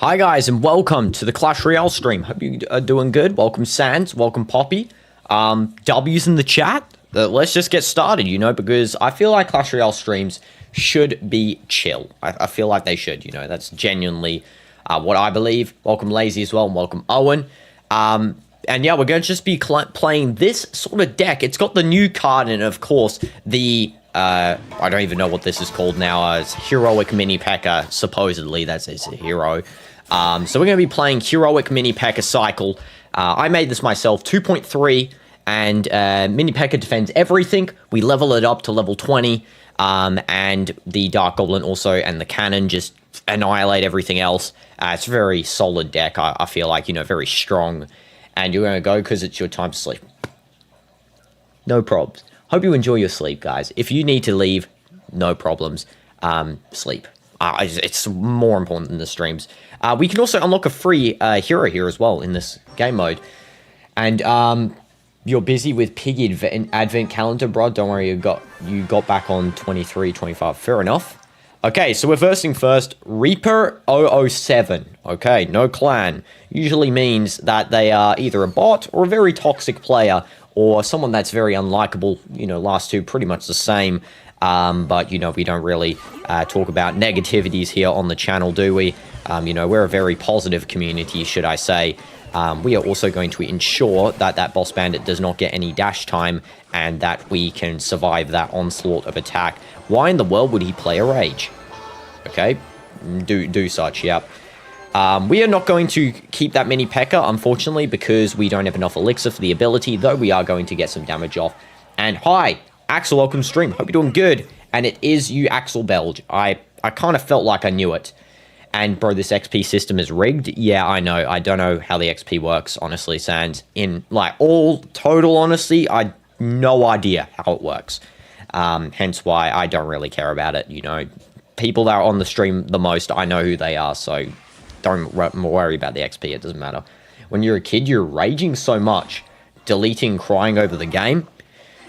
Hi guys and welcome to the Clash Royale stream. Hope you are doing good. Welcome Sans, welcome Poppy. W's in the chat. Let's just get started, because I feel like Clash Royale streams should be chill. I feel like they should, that's genuinely what I believe. Welcome Lazy as well and welcome Owen. And yeah, we're going to just be playing this sort of deck. It's got the new card and of course the I don't even know what this is called now. It's Heroic Mini P.E.K.K.A. Supposedly, that's a hero. So we're going to be playing Heroic Mini P.E.K.K.A. Cycle. I made this myself, 2.3, and Mini P.E.K.K.A. defends everything. We level it up to level 20, and the Dark Goblin also, and the Cannon just annihilate everything else. It's a very solid deck, I feel like, very strong. And you're going to go because it's your time to sleep. No probs. Hope you enjoy your sleep, guys. If you need to leave, no problems. Sleep. It's more important than the streams. We can also unlock a free hero here as well in this game mode. And you're busy with Piggy Advent Calendar, bro. Don't worry, you got back on 23, 25. Fair enough. Okay, so we're versing first. Reaper 007. Okay, no clan. Usually means that they are either a bot or a very toxic player, or someone that's very unlikable. Last two pretty much the same. But, we don't really talk about negativities here on the channel, do we? We're a very positive community, should I say. We are also going to ensure that that boss bandit does not get any dash time and that we can survive that onslaught of attack. Why in the world would he play a rage? Okay, do such, yep. We are not going to keep that mini P.E.K.K.A. unfortunately, because we don't have enough elixir for the ability, though we are going to get some damage off. And hi, Axel, welcome to stream. Hope you're doing good. And it is you, Axel Belge. I kind of felt like I knew it. And bro, this XP system is rigged. Yeah, I know. I don't know how the XP works, honestly, Sans. In all total honesty, I no idea how it works. Hence why I don't really care about it. People that are on the stream the most, I know who they are, so don't worry about the XP, it doesn't matter. When you're a kid, you're raging so much, deleting, crying over the game.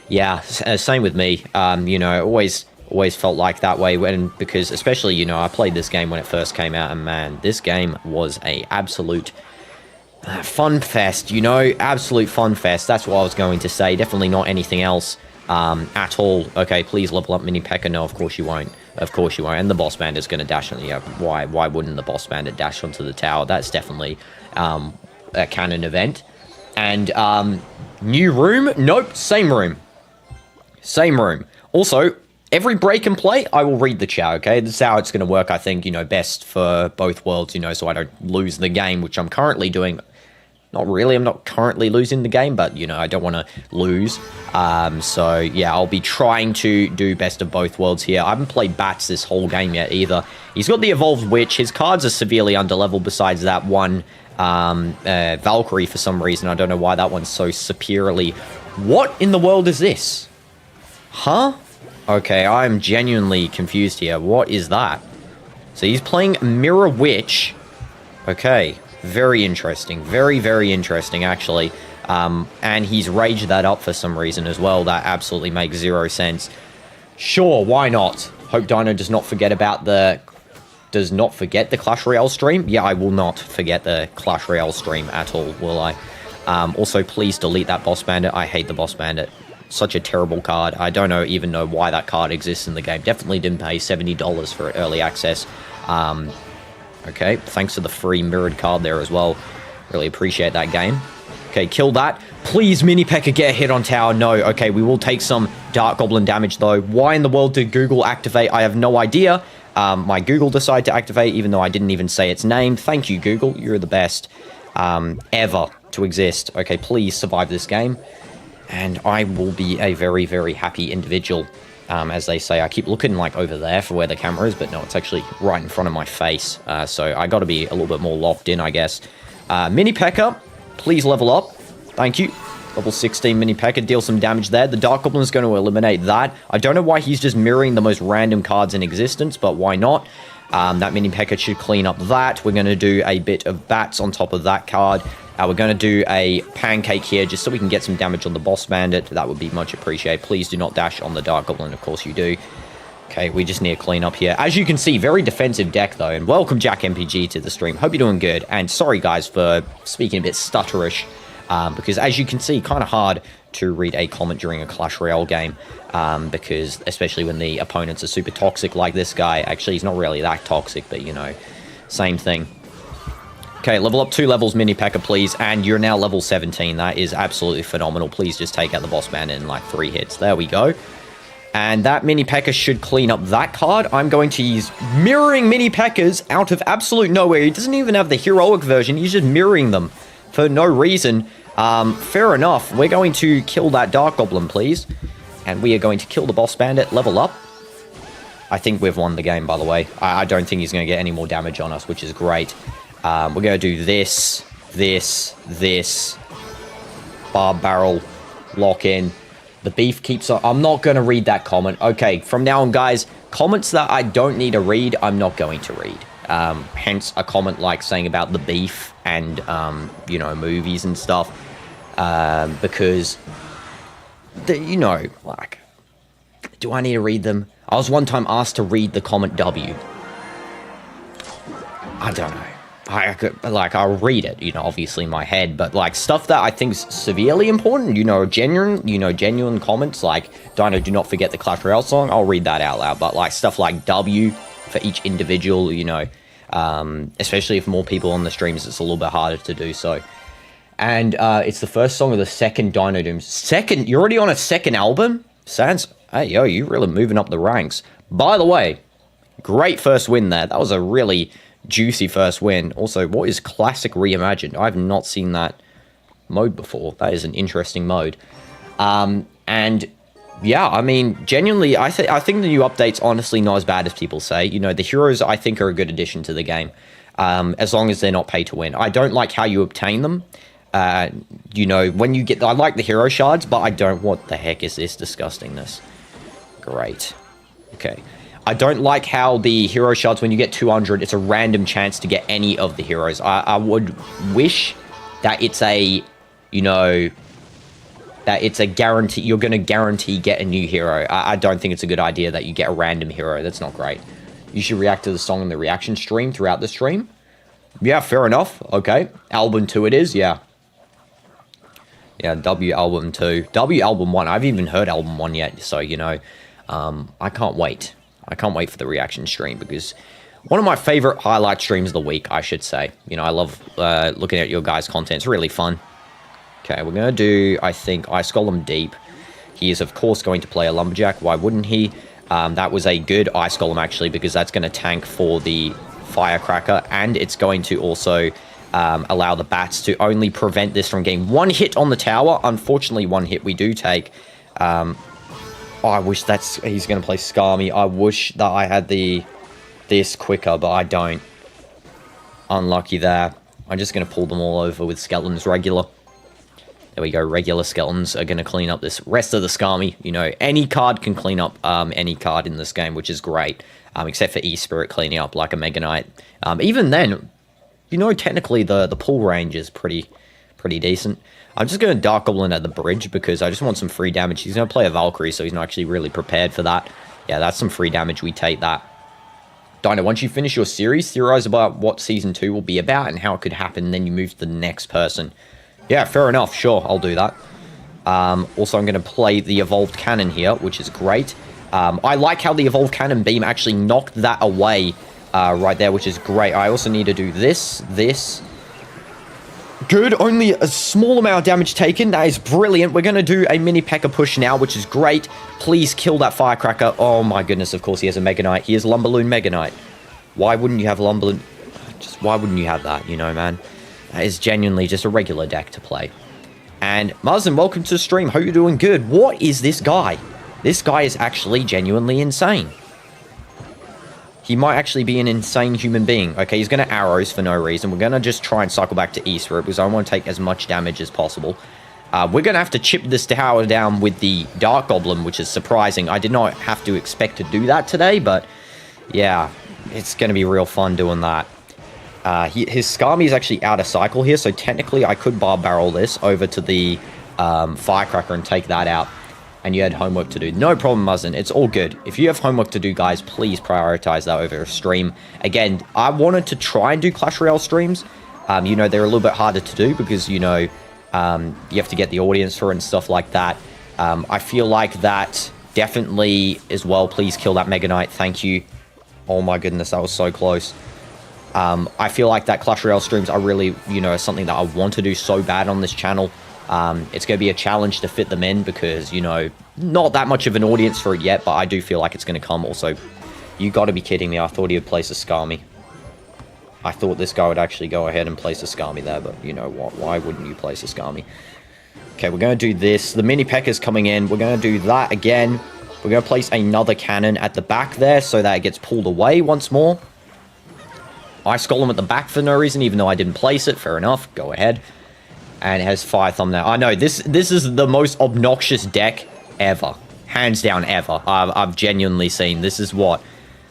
Yeah, same with me. Always felt like that way because especially, I played this game when it first came out, and man, this game was a absolute fun fest, absolute fun fest. That's what I was going to say. Definitely not anything else at all. Okay, please level up Mini P.E.K.K.A. No, of course you won't. Of course you won't. And the boss bandit's going to dash on the... Why wouldn't the boss bandit dash onto the tower? That's definitely a canon event. And new room? Nope, same room. Same room. Also, every break and play, I will read the chat, okay? This is how it's going to work, I think, best for both worlds, so I don't lose the game, which I'm currently doing. Not really, I'm not currently losing the game, but, I don't want to lose. So, yeah, I'll be trying to do best of both worlds here. I haven't played Bats this whole game yet, either. He's got the Evolved Witch. His cards are severely underleveled besides that one Valkyrie for some reason. I don't know why that one's so superiorly... What in the world is this? Huh? Okay, I'm genuinely confused here. What is that? So he's playing Mirror Witch. Okay, very interesting. Very, very interesting, actually. And he's raged that up for some reason as well. That absolutely makes zero sense. Sure, why not? Hope Dino does not forget about the... Does not forget the Clash Royale stream? Yeah, I will not forget the Clash Royale stream at all, will I? Also, please delete that Boss Bandit. I hate the Boss Bandit. Such a terrible card. I don't even know why that card exists in the game. Definitely didn't pay $70 for early access. Okay, thanks for the free mirrored card there as well. Really appreciate that game. Okay, kill that. Please, Mini P.E.K.K.A. get a hit on tower. No, okay, we will take some Dark Goblin damage though. Why in the world did Google activate? I have no idea. My Google decided to activate even though I didn't even say its name. Thank you, Google. You're the best ever to exist. Okay, please survive this game. And I will be a very, very happy individual, as they say. I keep looking over there for where the camera is, but no, it's actually right in front of my face. So I got to be a little bit more locked in, I guess. Mini P.E.K.K.A., please level up. Thank you. Level 16 Mini P.E.K.K.A. deal some damage there. The Dark Goblin is going to eliminate that. I don't know why he's just mirroring the most random cards in existence, but why not? That Mini P.E.K.K.A. should clean up that. We're going to do a bit of Bats on top of that card. We're going to do a Pancake here just so we can get some damage on the Boss Bandit. That would be much appreciated. Please do not dash on the Dark Goblin. Of course you do. Okay, we just need to clean up here. As you can see, very defensive deck, though. And welcome, Jack MPG, to the stream. Hope you're doing good. And sorry, guys, for speaking a bit stutterish. Because as you can see, kind of hard to read a comment during a Clash Royale game. Because especially when the opponents are super toxic like this guy. Actually, he's not really that toxic, but, you know, same thing. Okay, level up 2 levels, Mini P.E.K.K.A, please. And you're now level 17. That is absolutely phenomenal. Please just take out the boss man in, like, 3 hits. There we go. And that Mini P.E.K.K.A should clean up that card. I'm going to use mirroring Mini P.E.K.K.As out of absolute nowhere. He doesn't even have the heroic version. He's just mirroring them for no reason. Fair enough. We're going to kill that Dark Goblin, please. And we are going to kill the Boss Bandit. Level up. I think we've won the game, by the way. I don't think he's going to get any more damage on us, which is great. We're going to do this. Barb Barrel. Lock in. The beef keeps on. I'm not going to read that comment. Okay, from now on, guys, comments that I don't need to read, I'm not going to read. Hence a comment like saying about the beef and, you know, movies and stuff. Because, you know, like, do I need to read them? I was one time asked to read the comment W. I don't know. I'll read it, you know, obviously in my head, but like stuff that I think is severely important, you know, genuine comments like, Dino, do not forget the Clash Royale song, I'll read that out loud, but like stuff like W for each individual, you know, especially if more people on the streams, it's a little bit harder to do so. And it's the first song of the second DinoDoomz. You're already on a second album? Sans, hey, yo, you're really moving up the ranks. By the way, great first win there. That was a really juicy first win. Also, what is Classic Reimagined? I've not seen that mode before. That is an interesting mode. And yeah, I mean, genuinely, I think the new update's honestly not as bad as people say. You know, the heroes, I think, are a good addition to the game. As long as they're not pay to win. I don't like how you obtain them. You know, when you get... I like the hero shards, but I don't... What the heck is this disgustingness? Great. Okay. I don't like how the hero shards, when you get 200, it's a random chance to get any of the heroes. I would wish that it's a, you know, that it's a guarantee. You're going to guarantee get a new hero. I don't think it's a good idea that you get a random hero. That's not great. You should react to the song in the reaction stream throughout the stream. Yeah, fair enough. Okay. Album 2 it is. Yeah. Yeah, W album 2. W album 1. I haven't even heard album 1 yet. So, you know, I can't wait. I can't wait for the reaction stream because one of my favorite highlight streams of the week, I should say. You know, I love looking at your guys' content. It's really fun. Okay, we're going to do, I think, Ice Golem Deep. He is, of course, going to play a Lumberjack. Why wouldn't he? That was a good Ice Golem, actually, because that's going to tank for the Firecracker. And it's going to also allow the bats to only prevent this from getting 1 hit on the tower. Unfortunately, 1 hit we do take. Oh, I wish he's going to play Skarmy. I wish that I had this quicker, but I don't. Unlucky there. I'm just going to pull them all over with skeletons regular. There we go. Regular skeletons are going to clean up this rest of the Skarmy. You know, any card can clean up any card in this game, which is great. Except for E-Spirit cleaning up like a Mega Knight. Even then, you know, technically the pull range is pretty decent. I'm just going to Dark Goblin at the bridge because I just want some free damage. He's going to play a Valkyrie, so he's not actually really prepared for that. Yeah, that's some free damage. We take that. Dino, once you finish your series, theorize about what Season 2 will be about and how it could happen, then you move to the next person. Yeah, fair enough. Sure, I'll do that. Also, I'm going to play the Evolved Cannon here, which is great. I like how the Evolved Cannon Beam actually knocked that away right there, which is great. I also need to do this. Good, only a small amount of damage taken. That is brilliant. We're going to do a Mini P.E.K.K.A push now, which is great. Please kill that Firecracker. Oh my goodness, of course he has a Mega Knight. He has Lumberloon Mega Knight. Why wouldn't you have Lumberloon? Just why wouldn't you have that, you know, man? That is genuinely just a regular deck to play. And Marsden, welcome to the stream. Hope you're doing good. What is this guy? This guy is actually genuinely insane. He might actually be an insane human being. Okay, he's going to arrows for no reason. We're going to just try and cycle back to Eastward because I want to take as much damage as possible. We're going to have to chip this tower down with the Dark Goblin, which is surprising. I did not have to expect to do that today, but yeah, it's going to be real fun doing that. His Skarmy is actually out of cycle here, so technically I could Barb Barrel this over to the Firecracker and take that out. and you had homework to do. No problem, Muzzin. It's all good. If you have homework to do, guys, please prioritize that over a stream. Again, I wanted to try and do Clash Royale streams. You know, they're a little bit harder to do because, you know, you have to get the audience for it and stuff like that. I feel like that definitely as well. Please kill that Mega Knight. Thank you. Oh my goodness, that was so close. I feel like that Clash Royale streams are really, you know, something that I want to do so bad on this channel. It's going to be a challenge to fit them in because, you know, not that much of an audience for it yet, but I do feel like it's going to come. Also, you got to be kidding me. I thought he would place a Skami. I thought this guy would actually go ahead and place a Skami there, but you know what? Why wouldn't you place a Skami? Okay, we're going to do this. The mini P.E.K.K.A.'s coming in. We're going to do that again. We're going to place another cannon at the back there so that it gets pulled away once more. Ice Golem at the back for no reason, even though I didn't place it. Fair enough. Go ahead. And it has Fire Thumb now. I know, this is the most obnoxious deck ever. Hands down, ever. I've genuinely seen. This is what?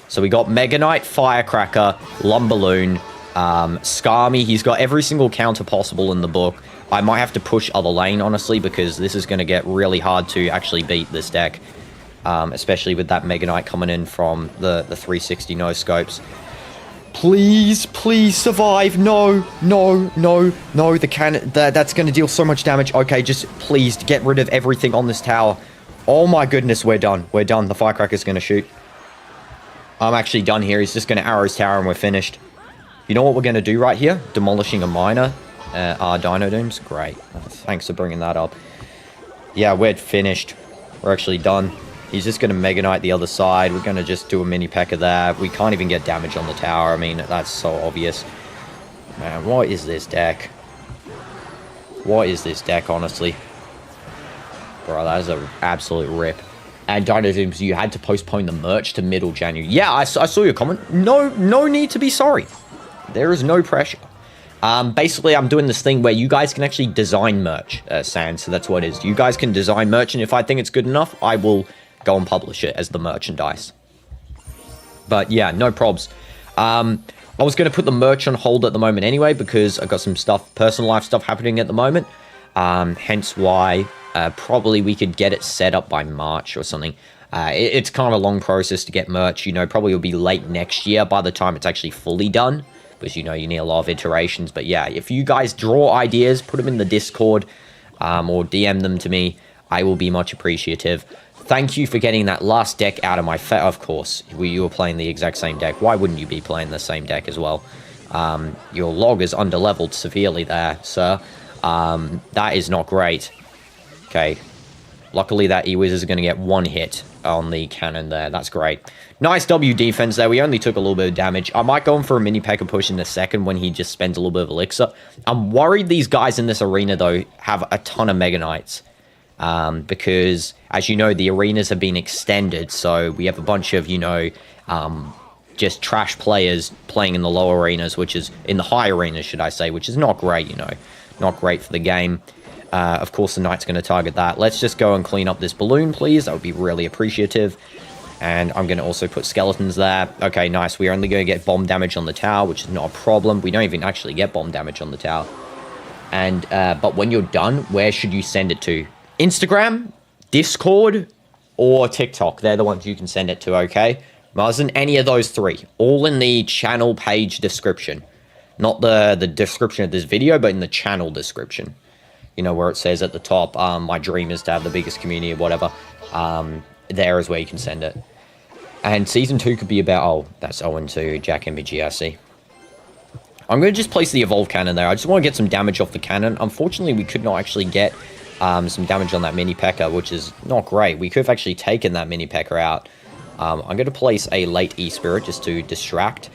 So we got Mega Knight, Firecracker, Lumballoon, Skami. He's got every single counter possible in the book. I might have to push other lane, honestly, because this is going to get really hard to actually beat this deck. Especially with that Mega Knight coming in from the 360 no-scopes. Please, please survive. No, no, no, no. The cannon, that's going to deal so much damage. Okay, just please get rid of everything on this tower. Oh my goodness, we're done. We're done. The Firecracker's going to shoot. I'm actually done here. He's just going to arrow his tower and we're finished. You know what we're going to do right here? Demolishing a miner. DinoDoomz. Great. Thanks for bringing that up. Yeah, we're finished. We're actually done. He's just going to Mega Knight the other side. We're going to just do a mini P.E.K.K.A. there. We can't even get damage on the tower. I mean, that's so obvious. Man, what is this deck? What is this deck, honestly? Bro, that is an absolute rip. And DinoDoomz, you had to postpone the merch to middle January. Yeah, I saw your comment. No need to be sorry. There is no pressure. Basically, I'm doing this thing where you guys can actually design merch, Sans. So that's what it is. You guys can design merch, and if I think it's good enough, I will go and publish it as the merchandise. But yeah, no probs. I was going to put the merch on hold at the moment anyway, because I've got some stuff, personal life stuff happening at the moment. Hence why probably we could get it set up by March or something. It's kind of a long process to get merch. You know, probably will be late next year by the time it's actually fully done. Because, you know, you need a lot of iterations. But yeah, if you guys draw ideas, put them in the Discord or DM them to me. I will be much appreciative. Thank you for getting that last deck out of my face. Of course, you were playing the exact same deck. Why wouldn't you be playing the same deck as well? Your log is underleveled severely there, sir. That is not great. Okay. Luckily, that E-Wiz is going to get one hit on the cannon there. That's great. Nice W defense there. We only took a little bit of damage. I might go in for a mini P.E.K.K.A. push in a second when he just spends a little bit of elixir. I'm worried these guys in this arena, though, have a ton of Mega Knights. Because, as you know, the arenas have been extended. So we have a bunch of, you know, just trash players playing in the low arenas, which is in the high arenas, should I say, which is not great, you know. Not great for the game. Of course, the Knight's going to target that. Let's just go and clean up this balloon, please. That would be really appreciative. And I'm going to also put skeletons there. Okay, nice. We're only going to get bomb damage on the tower, which is not a problem. We don't even actually get bomb damage on the tower. And but when you're done, where should you send it to? Instagram, Discord, or TikTok? They're the ones you can send it to, okay? Wasn't any of those three. All in the channel page description. Not the description of this video, but in the channel description. You know, where it says at the top, my dream is to have the biggest community or whatever. There is where you can send it. And Season 2 could be about... Oh, that's Owen to Jack MBG, I see. I'm going to just place the Evolve Cannon there. I just want to get some damage off the cannon. Unfortunately, we could not actually get some damage on that mini P.E.K.K.A., which is not great. We could have actually taken that mini P.E.K.K.A. out. I'm going to place a late E-Spirit just to distract.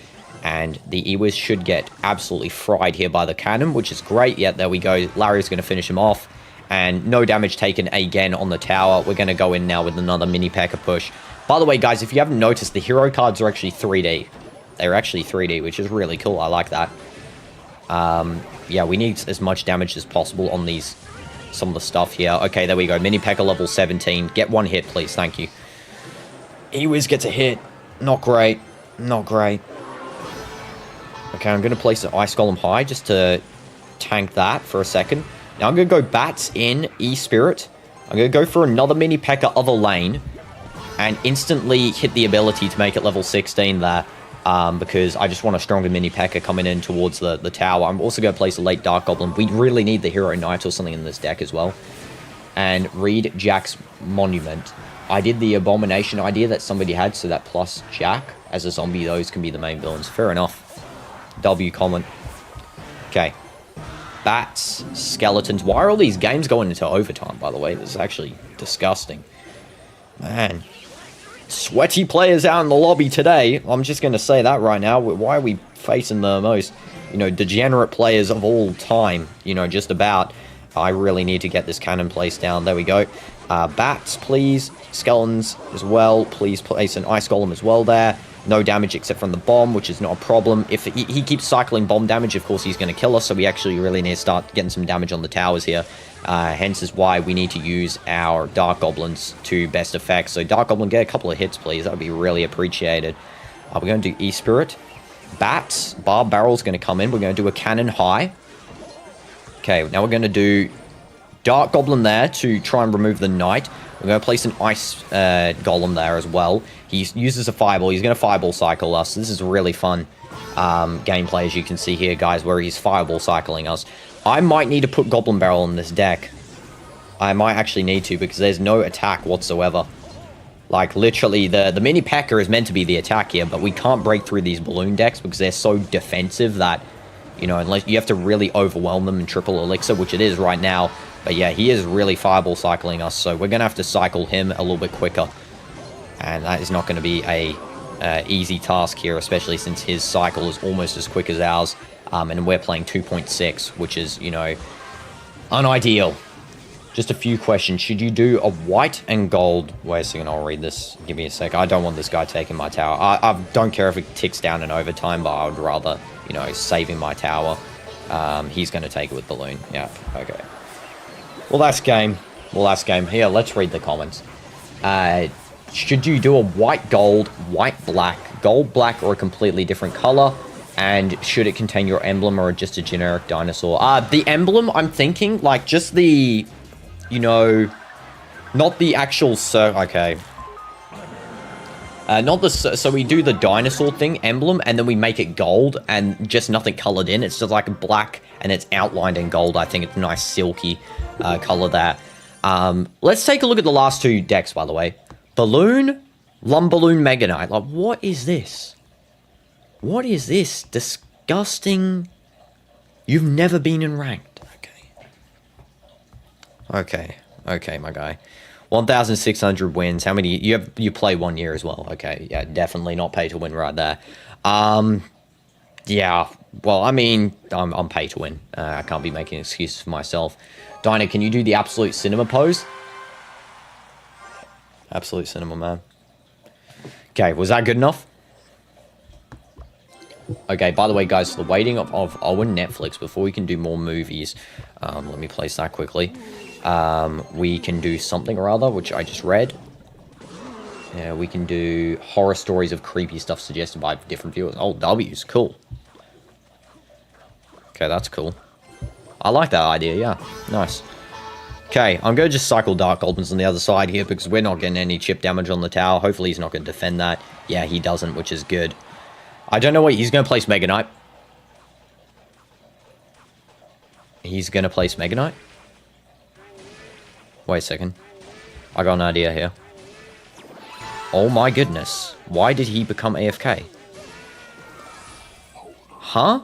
And the E-Wiz should get absolutely fried here by the cannon, which is great. Yeah, there we go. Larry's going to finish him off. And no damage taken again on the tower. We're going to go in now with another mini P.E.K.K.A. push. By the way, guys, if you haven't noticed, the hero cards are actually 3D. They're actually 3D, which is really cool. I like that. Yeah, we need as much damage as possible on these, some of the stuff here. Okay, there we go. Mini P.E.K.K.A. level 17. Get one hit, please. Thank you. E-Wiz gets a hit. Not great. Not great. Okay, I'm going to place an Ice Golem high just to tank that for a second. Now I'm going to go Bats in E-Spirit. I'm going to go for another mini P.E.K.K.A. other lane and instantly hit the ability to make it level 16 there. Because I just want a stronger mini P.E.K.K.A. coming in towards the tower. I'm also going to place a late Dark Goblin. We really need the Hero Knight or something in this deck as well. And read Jack's Monument. I did the Abomination idea that somebody had, so that plus Jack as a zombie, those can be the main villains. Fair enough. W comment. Okay. Bats, skeletons. Why are all these games going into overtime, by the way? This is actually disgusting. Man. Sweaty players out in the lobby today. I'm just going to say that right now. Why are we facing the most, degenerate players of all time? Just about. I really need to get this cannon placed down. There we go. Bats, please. Skeletons as well. Please place an Ice Golem as well there. No damage except from the bomb, which is not a problem. If he keeps cycling bomb damage, of course he's going to kill us, so we actually really need to start getting some damage on the towers here. Hence is why we need to use our Dark Goblins to best effect. So Dark Goblin, get a couple of hits, please. That would be really appreciated. We're going to do E-Spirit. Bats, Barb Barrel's going to come in. We're going to do a Cannon High. Okay, now we're going to do Dark Goblin there to try and remove the Knight. We're going to place an Ice Golem there as well. He uses a Fireball. He's going to Fireball cycle us. This is really fun gameplay, as you can see here, guys, where he's Fireball cycling us. I might need to put Goblin Barrel in this deck. I might actually need to, because there's no attack whatsoever. Like, literally, the mini P.E.K.K.A. is meant to be the attack here, but we can't break through these balloon decks because they're so defensive that, unless you have to really overwhelm them in triple elixir, which it is right now. But yeah, he is really Fireball cycling us, so we're going to have to cycle him a little bit quicker. And that is not going to be a easy task here, especially since his cycle is almost as quick as ours. And we're playing 2.6, which is, unideal. Just a few questions. Should you do a white and gold? Wait a second, I'll read this. Give me a sec. I don't want this guy taking my tower. I don't care if it ticks down in overtime, but I would rather, saving my tower. He's going to take it with Balloon. Yeah, okay. Well, that's game. Here, let's read the comments. Should you do a white gold, white black, gold black, or a completely different color? And should it contain your emblem or just a generic dinosaur? The emblem, I'm thinking, like, just the, not the actual, okay. Not the, so we do the dinosaur thing, emblem, and then we make it gold, and just nothing colored in. It's just like black, and it's outlined in gold. I think it's a nice silky color there. Let's take a look at the last two decks, by the way. Balloon, Lumballoon, Mega Knight. Like, what is this? What is this? Disgusting. You've never been in ranked. Okay, my guy. 1,600 wins. How many? You play 1 year as well. Okay, yeah, definitely not pay to win right there. Yeah. Well, I mean, I'm pay to win. I can't be making excuses for myself. Dino, can you do the Absolute Cinema pose? Absolute Cinema, man. Okay, was that good enough? Okay, by the way, guys, the waiting of Owen Netflix, before we can do more movies, let me place that quickly. We can do something or other, which I just read. Yeah, we can do horror stories of creepy stuff suggested by different viewers. Oh, W's, cool. Okay, that's cool. I like that idea, yeah. Nice. Okay, I'm going to just cycle Dark Goblins on the other side here because we're not getting any chip damage on the tower. Hopefully he's not going to defend that. Yeah, he doesn't, which is good. I don't know what he's going to place Mega Knight. He's going to place Mega Knight? Wait a second. I got an idea here. Oh my goodness. Why did he become AFK? Huh?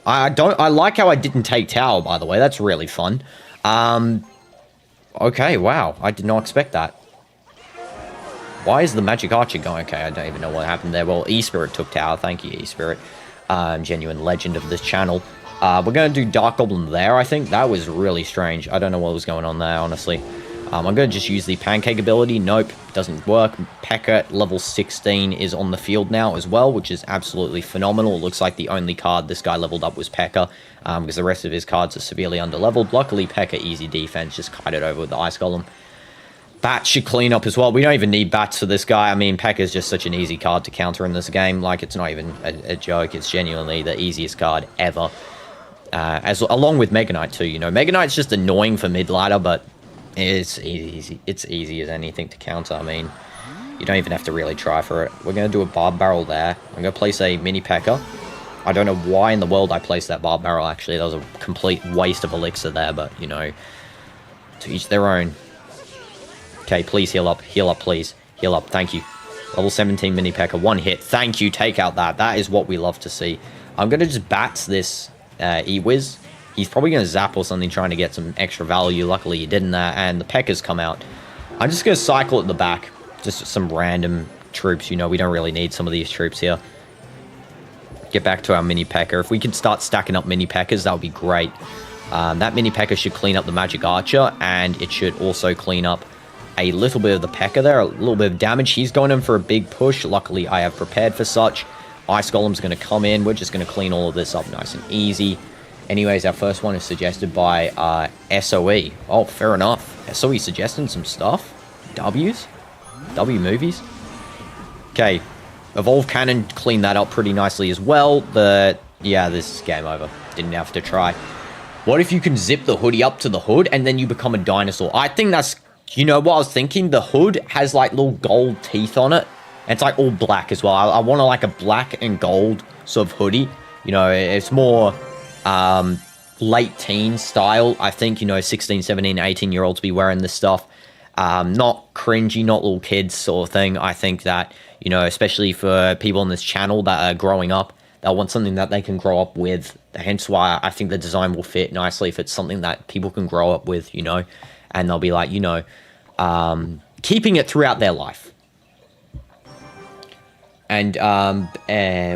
I like how I didn't take tower, by the way. That's really fun. Okay, wow. I did not expect that. Why is the Magic Archer going? Okay, I don't even know what happened there. Well, E-Spirit took tower. Thank you, E-Spirit. Genuine legend of this channel. We're going to do Dark Goblin there, I think. That was really strange. I don't know what was going on there, honestly. I'm going to just use the Pancake ability. Nope, doesn't work. P.E.K.K.A. level 16 is on the field now as well, which is absolutely phenomenal. It looks like the only card this guy leveled up was P.E.K.K.A. Because the rest of his cards are severely underleveled. Luckily, P.E.K.K.A. easy defense, just kite it over with the Ice Golem. Bats should clean up as well. We don't even need bats for this guy. I mean, P.E.K.K.A. is just such an easy card to counter in this game. Like, it's not even a joke. It's genuinely the easiest card ever. Along with Mega Knight too, Mega Knight's just annoying for mid ladder, but It's easy. It's easy as anything to counter. I mean, you don't even have to really try for it. We're going to do a barb barrel there. I'm going to place a mini P.E.K.K.A. I don't know why in the world I placed that barb barrel, actually. That was a complete waste of elixir there, but, you know, to each their own. Okay, please heal up. Heal up, please. Heal up. Thank you. Level 17 mini P.E.K.K.A. One hit. Thank you. Take out that. That is what we love to see. I'm going to just bats this E-Wiz. He's probably going to zap or something, trying to get some extra value. Luckily, he didn't there, and the P.E.K.K.A.'s come out. I'm just going to cycle at the back. Just some random troops. You know, we don't really need some of these troops here. Get back to our mini P.E.K.K.A. If we could start stacking up mini P.E.K.K.A.s, that would be great. That mini P.E.K.K.A. should clean up the magic archer, and it should also clean up a little bit of the P.E.K.K.A. there, a little bit of damage. He's going in for a big push. Luckily, I have prepared for such. Ice Golem's going to come in. We're just going to clean all of this up nice and easy. Anyways, our first one is suggested by SOE. Oh, fair enough. SOE suggesting some stuff. W's? W movies? Okay. Evolve Cannon, clean that up pretty nicely as well. But, yeah, this is game over. Didn't have to try. What if you can zip the hoodie up to the hood and then you become a dinosaur? I think that's... You know what I was thinking? The hood has, like, little gold teeth on it. And it's, like, all black as well. I want, like, a black and gold sort of hoodie. You know, it's more... late teen style. I think, you know, 16, 17, 18-year-olds be wearing this stuff. Not cringy, not little kids sort of thing. I think that, you know, especially for people on this channel that are growing up, they'll want something that they can grow up with. Hence why I think the design will fit nicely if it's something that people can grow up with, you know, and they'll be like, you know, keeping it throughout their life. And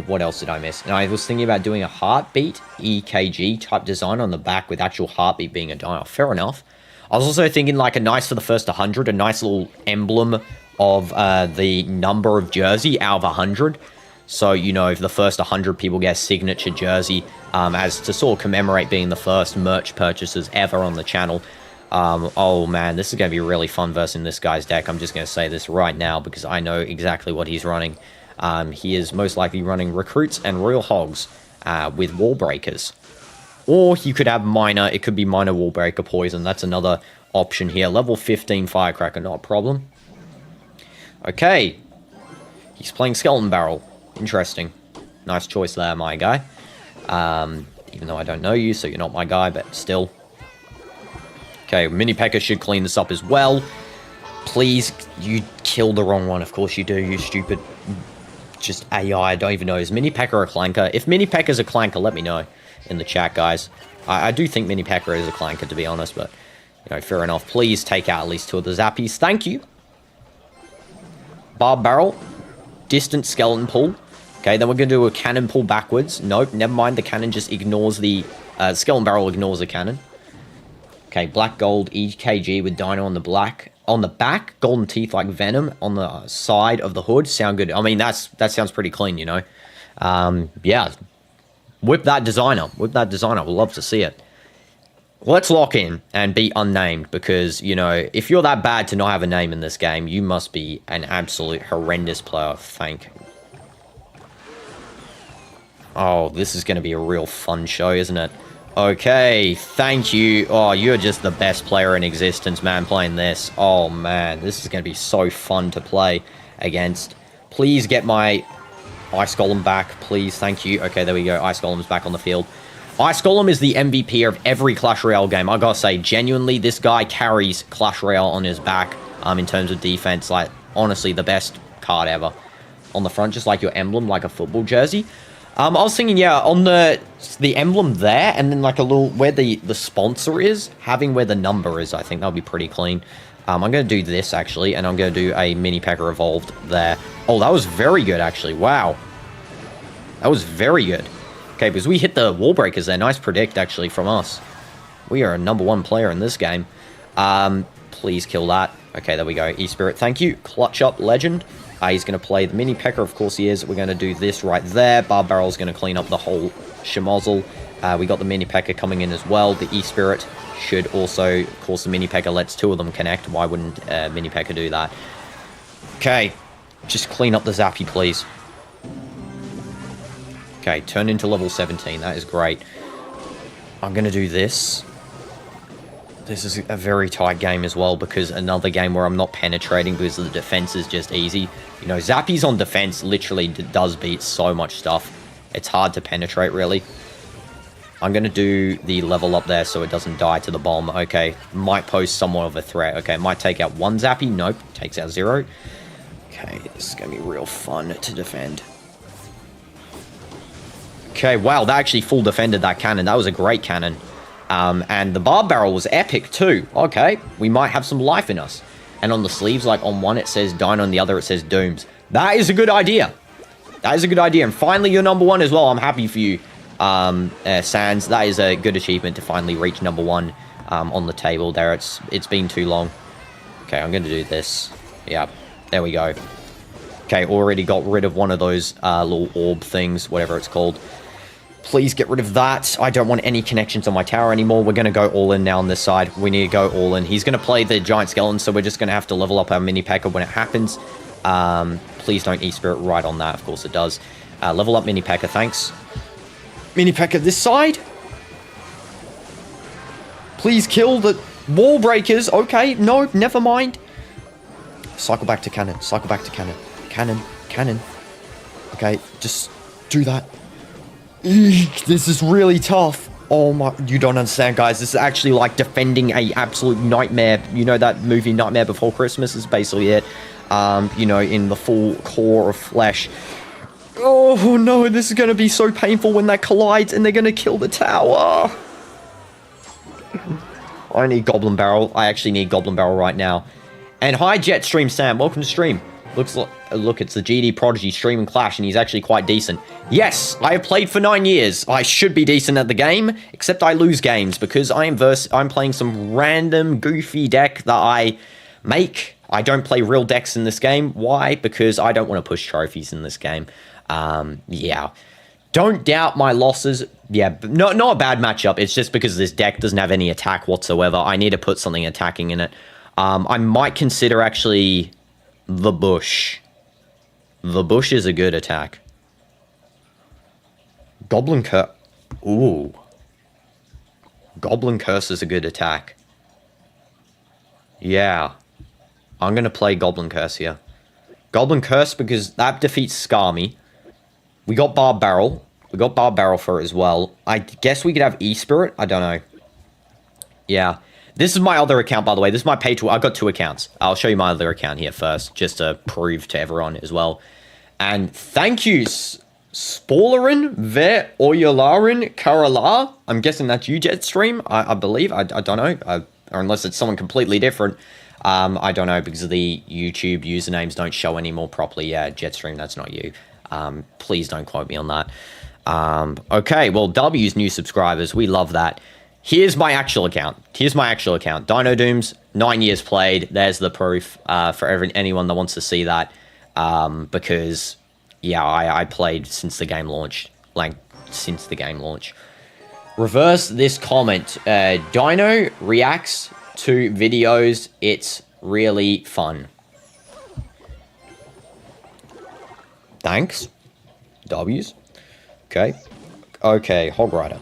what else did I miss? And I was thinking about doing a heartbeat EKG type design on the back with actual heartbeat being a dino. Fair enough. I was also thinking like a nice for the first 100, a nice little emblem of the number of jersey out of 100. So, you know, if the first 100 people get a signature jersey, as to sort of commemorate being the first merch purchases ever on the channel. Oh man, this is going to be really fun versing this guy's deck. I'm just going to say this right now because I know exactly what he's running. He is most likely running Recruits and Royal Hogs with Wall Breakers. Or he could have Minor. It could be Minor Wall Breaker Poison. That's another option here. Level 15 Firecracker, not a problem. Okay. He's playing Skeleton Barrel. Interesting. Nice choice there, my guy. Even though I don't know you, so you're not my guy, but still. Okay, Mini P.E.K.K.A. should clean this up as well. Please, you killed the wrong one. Of course you do, you stupid... Just AI, I don't even know. Is Mini P.E.K.K.A. a clanker? If Mini P.E.K.K.A. is a clanker, let me know in the chat, guys. I do think Mini P.E.K.K.A. is a clanker, to be honest, but, you know, fair enough. Please take out at least 2 of the zappies. Thank you. Barb Barrel. Distant Skeleton Pull. Okay, then we're going to do a Cannon Pull backwards. Nope, never mind. The Cannon just ignores the... Skeleton Barrel ignores the Cannon. Okay, Black Gold EKG with Dino on the black. On the back, golden teeth like Venom. On the side of the hood, sound good. I mean, that sounds pretty clean, you know. Yeah, whip that designer. Whip that designer. We'll love to see it. Let's lock in and be unnamed because, you know, if you're that bad to not have a name in this game, you must be an absolute horrendous player. Oh, this is going to be a real fun show, isn't it? Okay, thank you. Oh, you're just the best player in existence, man, playing this. Oh, man, this is going to be so fun to play against. Please get my Ice Golem back, please. Thank you. Okay, there we go. Ice Golem's back on the field. Ice Golem is the MVP of every Clash Royale game. I gotta say, genuinely, this guy carries Clash Royale on his back in terms of defense. Like, honestly, the best card ever. On the front, just like your emblem, like a football jersey. I was thinking, yeah, on the emblem there, and then like a little, where the sponsor is, having where the number is, I think that would be pretty clean. I'm going to do this, actually, and I'm going to do a Mini P.E.K.K.A. Evolved there. Oh, that was very good, actually. Wow. That was very good. Okay, because we hit the wall breakers there. Nice predict, actually, from us. We are a #1 player in this game. Please kill that. Okay, there we go. E-Spirit, thank you. Clutch up, legend. He's going to play the Mini P.E.K.K.A., of course he is. We're going to do this right there. Barb Barrel's going to clean up the whole schmozzle. We got the Mini P.E.K.K.A. coming in as well. The E-Spirit should also, of course, the Mini P.E.K.K.A. lets 2 of them connect. Why wouldn't Mini P.E.K.K.A. do that? Okay, just clean up the Zappy, please. Okay, turn into level 17. That is great. I'm going to do this. This is a very tight game as well, because another game where I'm not penetrating because the defense is just easy. You know, Zappy's on defense literally does beat so much stuff. It's hard to penetrate, really. I'm going to do the level up there so it doesn't die to the bomb. Okay, might pose somewhat of a threat. Okay, might take out one Zappy. Nope, takes out 0. Okay, this is going to be real fun to defend. Okay, wow, that actually full defended that cannon. That was a great cannon. And the barb barrel was epic too. Okay, we might have some life in us. And on the sleeves, like on one it says Dino, on the other it says Dooms. That is a good idea. That is a good idea. And finally, you're #1 as well. I'm happy for you. Sans, that is a good achievement to finally reach #1 on the table there. It's been too long. Okay, I'm gonna do this. Yeah, there we go. Okay, already got rid of one of those little orb things, whatever it's called. Please get rid of that. I don't want any connections on my tower anymore. We're gonna go all in now on this side. We need to go all in. He's gonna play the giant skeleton, so we're just gonna have to level up our mini P.E.K.K.A when it happens. Please don't E-Spirit right on that. Of course it does. Level up mini P.E.K.K.A, thanks. Mini P.E.K.K.A this side. Please kill the wall breakers. Okay, no, never mind. Cycle back to cannon. Cycle back to cannon. Cannon. Cannon. Okay, just do that. Eek, this is really tough. Oh my, you don't understand, guys. This is actually like defending a absolute nightmare. You know that movie Nightmare Before Christmas is basically it. You know, in the full core of flesh. Oh no, this is going to be so painful when that collides and they're going to kill the tower. I need Goblin Barrel. I actually need Goblin Barrel right now. And hi, Jetstream Sam. Welcome to stream. Look, it's the GD Prodigy streaming Clash, and he's actually quite decent. Yes, I have played for 9 years. I should be decent at the game, except I lose games because I'm playing some random goofy deck that I make. I don't play real decks in this game. Why? Because I don't want to push trophies in this game. Yeah. Don't doubt my losses. Yeah, not a bad matchup. It's just because this deck doesn't have any attack whatsoever. I need to put something attacking in it. I might consider actually the bush. The bush is a good attack. Goblin Curse. Ooh. Goblin Curse is a good attack. Yeah. I'm going to play Goblin Curse here. Goblin Curse because that defeats Skarmy. We got Barb Barrel. We got Barb Barrel for it as well. I guess we could have E-Spirit. I don't know. Yeah. This is my other account, by the way. This is my page. I've got 2 accounts. I'll show you my other account here first, just to prove to everyone as well. And thank you, Spoilerin Ver Oyalarin Karala. I'm guessing that's you, Jetstream. I believe. I don't know. Or unless it's someone completely different. I don't know, because the YouTube usernames don't show anymore properly. Yeah, Jetstream, that's not you. Please don't quote me on that. Okay, well, W's new subscribers. We love that. Here's my actual account. DinoDoomz, 9 years played. There's the proof for anyone that wants to see that. Because, yeah, I played since the game launched. Reverse this comment. Dino reacts to videos. It's really fun. Thanks. W's. Okay. Okay, Hog Rider.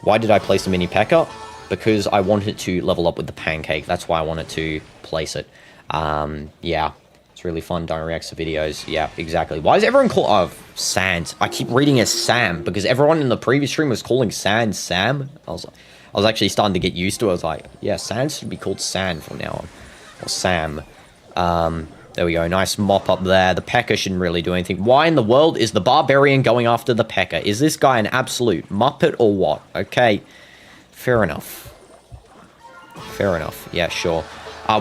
Why did I place the mini P.E.K.K.A? Because I wanted to level up with the pancake. That's why I wanted to place it. Yeah. It's really fun. Dino reacts to videos. Yeah, exactly. Why is everyone call... Oh, Sans. I keep reading it Sam, because everyone in the previous stream was calling Sans Sam. I was actually starting to get used to it. I was like, yeah, Sans should be called San from now on. Or Sam. There we go. Nice mop up there. The P.E.K.K.A shouldn't really do anything. Why in the world is the Barbarian going after the P.E.K.K.A? Is this guy an absolute muppet or what? Okay. Fair enough. Fair enough. Yeah, sure.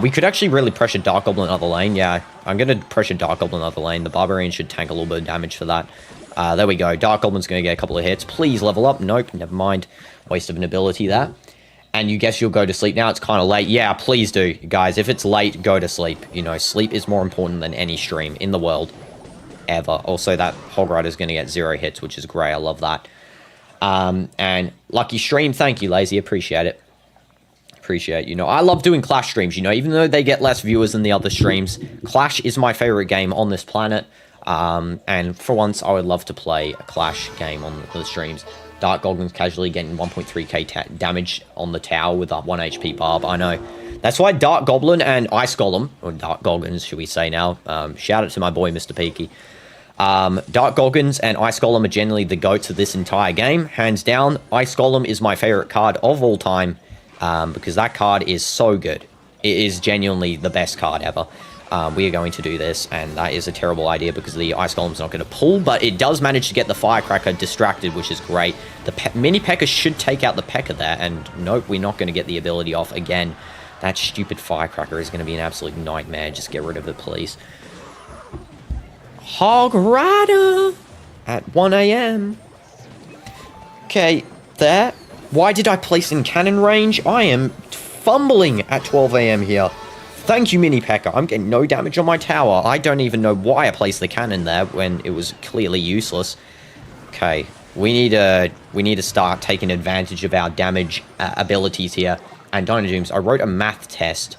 We could actually really pressure Dark Goblin other lane. Yeah, I'm going to pressure Dark Goblin other lane. The Barbarian should tank a little bit of damage for that. There we go. Dark Goblin's going to get a couple of hits. Please level up. Nope, never mind. Waste of an ability there. And you guess you'll go to sleep now. It's kind of late. Yeah, please do. Guys, if it's late, go to sleep. You know, sleep is more important than any stream in the world. Ever. Also, that Hog Rider's going to get 0 hits, which is great. I love that. And lucky stream. Thank you, Lazy. Appreciate it. Appreciate, you know, I love doing Clash streams, you know, even though they get less viewers than the other streams. Clash is my favorite game on this planet. And for once, I would love to play a Clash game on the streams. Dark Goblins casually getting 1.3k damage on the tower with that 1 HP barb. I know. That's why Dark Goblin and Ice Golem, or Dark Goblins, should we say now. Shout out to my boy, Mr. Peaky. Dark Goblins and Ice Golem are generally the goats of this entire game. Hands down, Ice Golem is my favorite card of all time, because that card is so good. It is genuinely the best card ever. We are going to do this, and that is a terrible idea because the Ice Golem's not going to pull, but it does manage to get the Firecracker distracted, which is great. The Mini P.E.K.K.A should take out the P.E.K.K.A there, and nope, we're not going to get the ability off again. That stupid Firecracker is going to be an absolute nightmare. Just get rid of it, please. Hog Rider at 1 AM. Okay, there. Why did I place in cannon range? I am fumbling at 12 AM here. Thank you, Mini P.E.K.K.A. I'm getting no damage on my tower. I don't even know why I placed the cannon there when it was clearly useless. Okay, we need to start taking advantage of our damage abilities here. And DinoDoomz, I wrote a math test,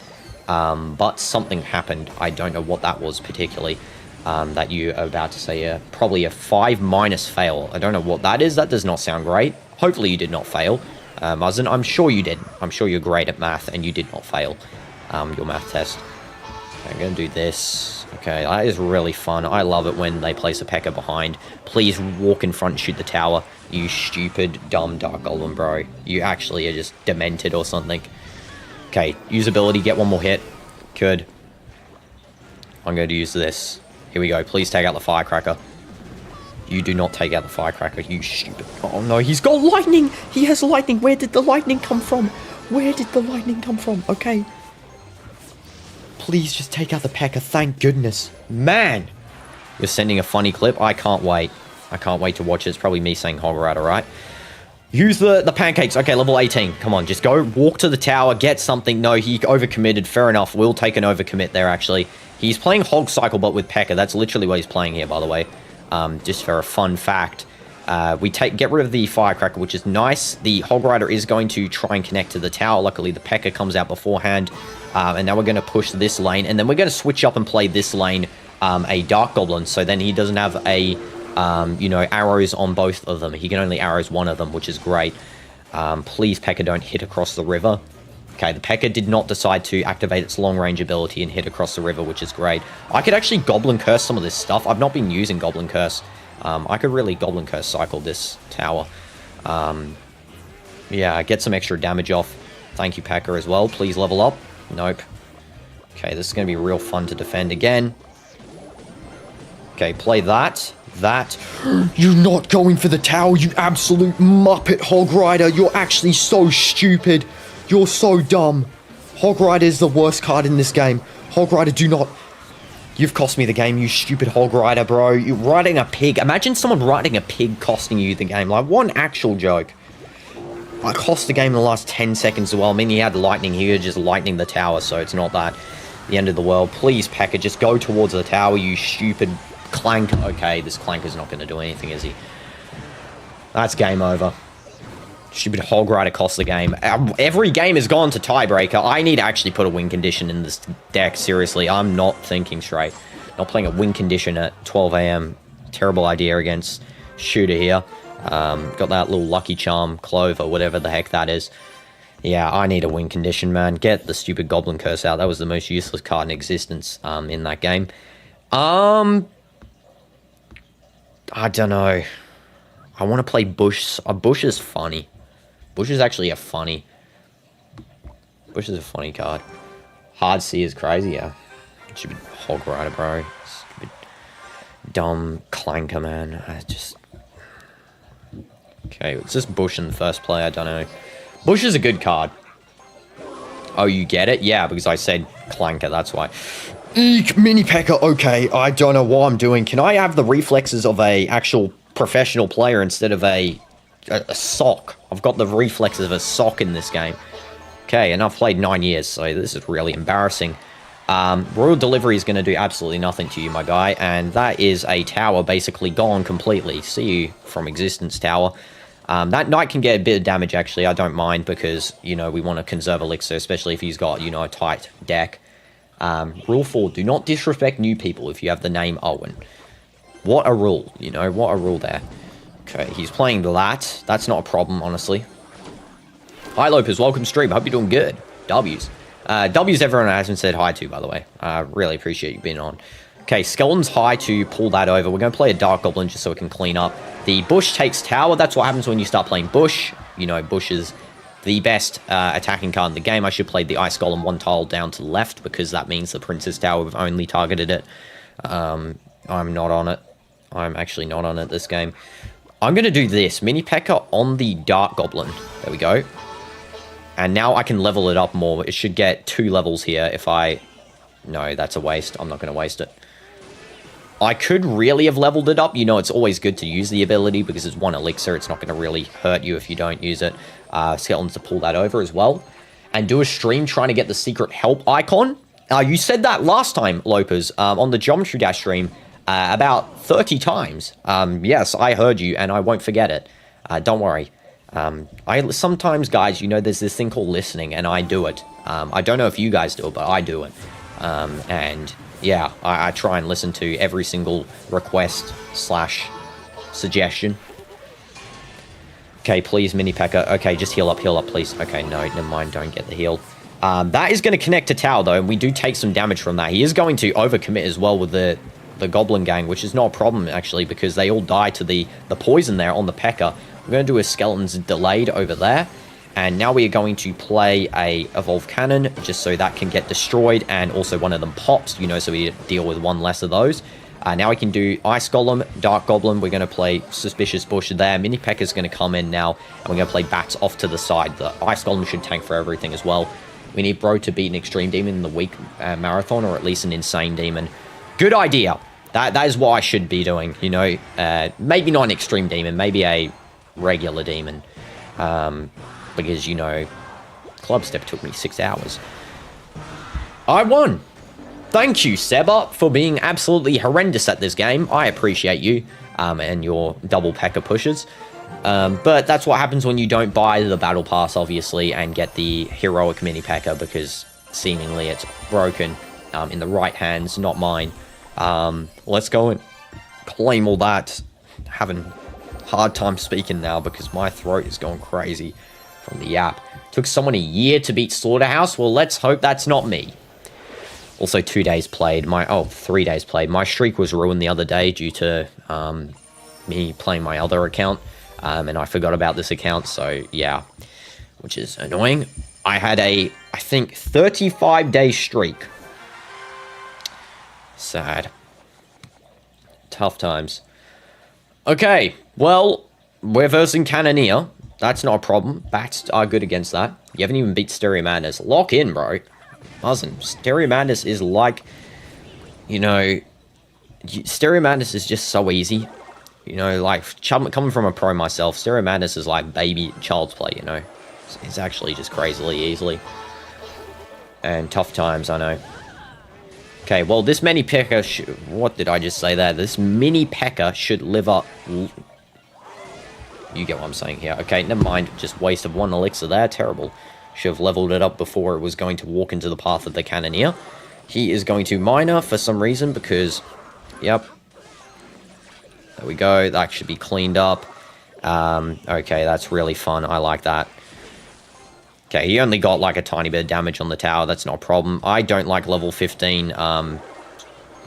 but something happened. I don't know what that was particularly. That you are about to say, probably a 5- fail. I don't know what that is. That does not sound great. Hopefully you did not fail, Muzzin. I'm sure you did. I'm sure you're great at math and you did not fail your math test. I'm going to do this. Okay, that is really fun. I love it when they place a P.E.K.K.A behind. Please walk in front and shoot the tower. You stupid, dumb Dark Golem, bro. You actually are just demented or something. Okay, usability, get one more hit. Good. I'm going to use this. Here we go. Please take out the Firecracker. You do not take out the Firecracker, you stupid... Oh no, he's got lightning! He has lightning! Where did the lightning come from? Where did the lightning come from? Okay. Please just take out the P.E.K.K.A, thank goodness. Man! You're sending a funny clip? I can't wait. I can't wait to watch it. It's probably me saying Hog Rider, right? Use the pancakes. Okay, level 18. Come on, just go walk to the tower, get something. No, he overcommitted. Fair enough. We'll take an overcommit there, actually. He's playing Hog Cycle, but with P.E.K.K.A. That's literally what he's playing here, by the way. Just for a fun fact. We get rid of the Firecracker, which is nice. The Hog Rider is going to try and connect to the tower. Luckily, the P.E.K.K.A comes out beforehand. And now we're going to push this lane. And then we're going to switch up and play this lane, a Dark Goblin. So then he doesn't have a... you know, arrows on both of them. He can only arrows one of them, which is great. Please, P.E.K.K.A, don't hit across the river. Okay, the P.E.K.K.A did not decide to activate its long-range ability and hit across the river, which is great. I could actually Goblin Curse some of this stuff. I've not been using Goblin Curse. I could really Goblin Curse cycle this tower. Yeah, get some extra damage off. Thank you, P.E.K.K.A, as well. Please level up. Nope. Okay, this is going to be real fun to defend again. Okay, play that. You're not going for the tower, you absolute muppet, Hog Rider. You're actually so stupid. You're so dumb. Hog Rider is the worst card in this game. Hog Rider, do not... You've cost me the game, you stupid Hog Rider, bro. You're riding a pig. Imagine someone riding a pig costing you the game. Like, what an actual joke. I cost the game in the last 10 seconds as well. I mean, he had lightning. He was just lightning the tower, so it's not that the end of the world. Please, P.E.K.K.A, just go towards the tower, you stupid... Clank. Okay, this Clanker's not going to do anything, is he? That's game over. Stupid Hog Rider cost the game. Every game has gone to tiebreaker. I need to actually put a win condition in this deck. Seriously, I'm not thinking straight. Not playing a win condition at 12 AM. Terrible idea against Shooter here. Got that little Lucky Charm, Clove, or whatever the heck that is. Yeah, I need a win condition, man. Get the stupid Goblin Curse out. That was the most useless card in existence in that game. I don't know. I want to play Bush. Bush is funny. Bush is actually a funny... Bush is a funny card. Hard C is crazy, yeah. Stupid Hog Rider, bro. Stupid dumb Clanker, man. I just... Okay, it's just Bush in the first play. I don't know. Bush is a good card. Oh, you get it? Yeah, because I said Clanker, that's why. Eek, Mini P.E.K.K.A, okay, I don't know what I'm doing. Can I have the reflexes of a actual professional player instead of a sock? I've got the reflexes of a sock in this game. Okay, and I've played 9 years, so this is really embarrassing. Royal Delivery is going to do absolutely nothing to you, my guy, and that is a tower basically gone completely. See you from existence, tower. That knight can get a bit of damage, actually. I don't mind because, you know, we want to conserve elixir, especially if he's got, you know, a tight deck. Rule 4, do not disrespect new people if you have the name Owen. What a rule, you know, what a rule there. Okay, he's playing that. That's not a problem, honestly. Hi, Lopez. Welcome to stream. Hope you're doing good. W's. W's everyone hasn't said hi to, by the way. I really appreciate you being on. Okay, Skeleton's high to pull that over. We're going to play a Dark Goblin just so it can clean up. The Bush takes Tower. That's what happens when you start playing Bush. You know, Bush is the best attacking card in the game. I should play the Ice Golem one tile down to the left because that means the Princess Tower have only targeted it. I'm not on it. I'm actually not on it this game. I'm going to do this. Mini P.E.K.K.A. on the Dark Goblin. There we go. And now I can level it up more. It should get 2 levels here if I... No, that's a waste. I'm not going to waste it. I could really have leveled it up. You know, it's always good to use the ability because it's 1 elixir. It's not going to really hurt you if you don't use it. Skeletons to pull that over as well. And do a stream trying to get the secret help icon. You said that last time, Lopez, on the Geometry Dash stream. About 30 times. Yes, I heard you, and I won't forget it. Don't worry. Sometimes, guys, you know, there's this thing called listening, and I do it. I don't know if you guys do it, but I do it. And, yeah, I try and listen to every single request / suggestion. Okay, please, Mini P.E.K.K.A. Okay, just heal up, please. Okay, no, never mind, don't get the heal. That is going to connect to Tower, though, and we do take some damage from that. He is going to overcommit as well with the Goblin Gang, which is not a problem, actually, because they all die to the poison there on the P.E.K.K.A. We're going to do a Skeleton's delayed over there. And now we are going to play a Evolved Cannon, just so that can get destroyed, and also one of them pops, you know, so we deal with 1 less of those. Now we can do Ice Golem, Dark Goblin. We're going to play Suspicious Bush there. Mini P.E.K.K.A. is going to come in now, and we're going to play Bats off to the side. The Ice Golem should tank for everything as well. We need Bro to beat an Extreme Demon in the week marathon, or at least an Insane Demon. Good idea. That is what I should be doing, you know. Maybe not an Extreme Demon, maybe a regular Demon. Because, you know, Club Step took me 6 hours. I won! Thank you, Seba, for being absolutely horrendous at this game. I appreciate you, and your double P.E.K.K.A. pushes. But that's what happens when you don't buy the Battle Pass, obviously, and get the Heroic Mini P.E.K.K.A. because seemingly it's broken in the right hands, not mine. Let's go and claim all that. Having a hard time speaking now because my throat is going crazy from the yap. Took someone a year to beat Slaughterhouse. Well, let's hope that's not me. Also, 2 days played. 3 days played. My streak was ruined the other day due to me playing my other account. And I forgot about this account, so yeah. Which is annoying. I had I think, 35-day streak. Sad. Tough times. Okay, well, we're versing Cannoneer. That's not a problem. Bats are good against that. You haven't even beat Stereo Madness. Lock in, bro. Buzzing. Stereo Madness is like, you know, Stereo Madness is just so easy. You know, like, coming from a pro myself, Stereo Madness is like baby child's play, you know. It's actually just crazily easily. And tough times, I know. Okay, well, this mini P.E.K.K.A. What did I just say there? This mini P.E.K.K.A. should live up... You get what I'm saying here. Okay, never mind. Just waste of 1 elixir there. Terrible. Should have leveled it up before it was going to walk into the path of the Cannoneer. He is going to Miner for some reason because... Yep. There we go. That should be cleaned up. Okay, that's really fun. I like that. Okay, he only got like a tiny bit of damage on the tower. That's not a problem. I don't like level 15.